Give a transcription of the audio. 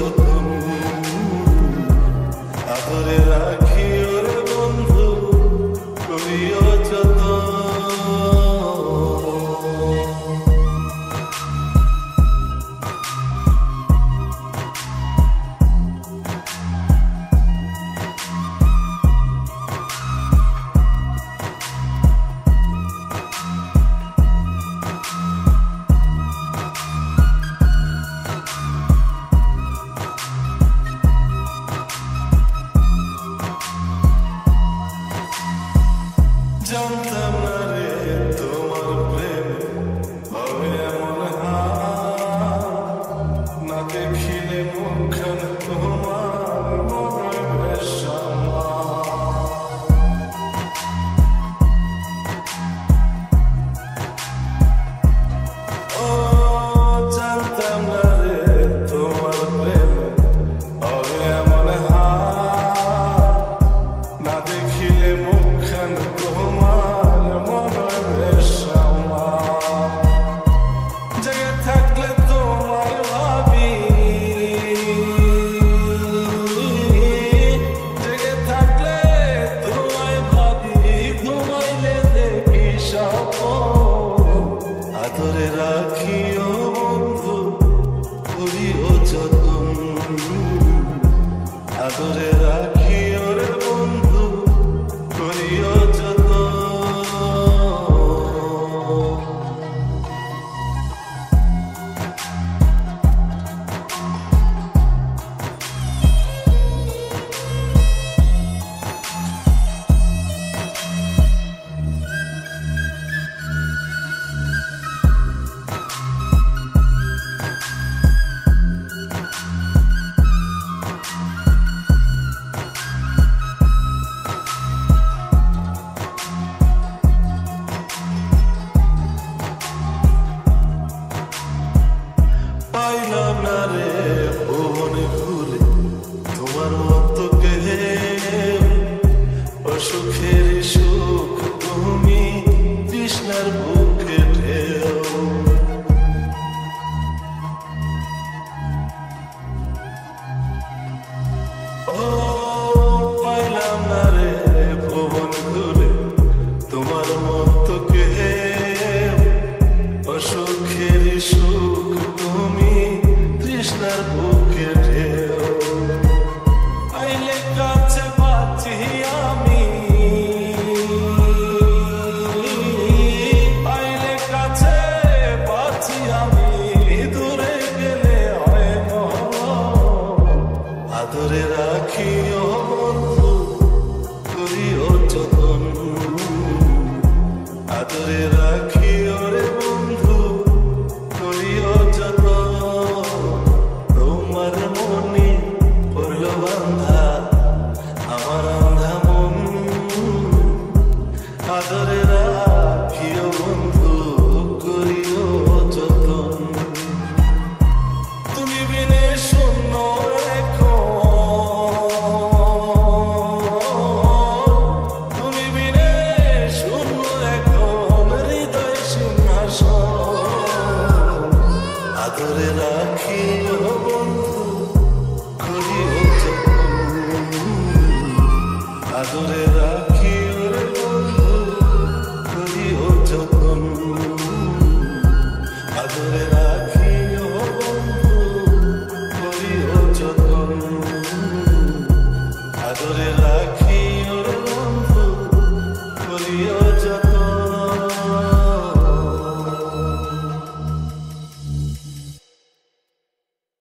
যতন আদরে রাখি ওরে বন্ধু করিও যতন। জানতাম না রে তোমার প্রেম হবে এমন না দেখিলে মুখখান তোমার মনে বেশামা। ও জানতাম না রে তোমার প্রেম হবে এমন না দেখিলে মুখখান তোমার মনে বেশামা। জেগে থাকলে তোমার ভাবি, জেগে থাকলে তোমায় ভাবি, ঘুমাইলে দেখি স্বপ্ন। আদরে রাখিও বন্ধু করিও যতন আদরে রাখিও রে বন্ধু করিও যতন। পাইলাম না রে ভুবনে ঘুরে তোমার মতো কেউ, অসুখের সুখ তুমি তৃষ্ণার বুকে ঢেউ। ও পাইলাম না রে ভুবন ঘুরে তোমার মতো কেউ, অসুখের সুখ তুমি তৃষ্ণার বুকে ঢেউ। আইলে কাছে বাঁচি আমি, আইলে কাছে বাঁচি আমি, দূরে গেলে হয় আদরে রাখিও বন্ধু করিও যতন আদরে রাখিও রে বন্ধু করিও যতন। তোমার মনে পড়ল বান্ধা আমার আন্ধা মন, আদরে রাখিও বন্ধু করিও যতন। তুমি বিনে শূন্য রেখো, তুমি বিনে শূন্য এখন হৃদয় সিংহাসন। আদরে রাখিও বন্ধু করিও যতন আদরে রাখিও রে বন্ধু করিও যতন আদরে রাখিও বন্ধু করিও যতন আদরে রাখি।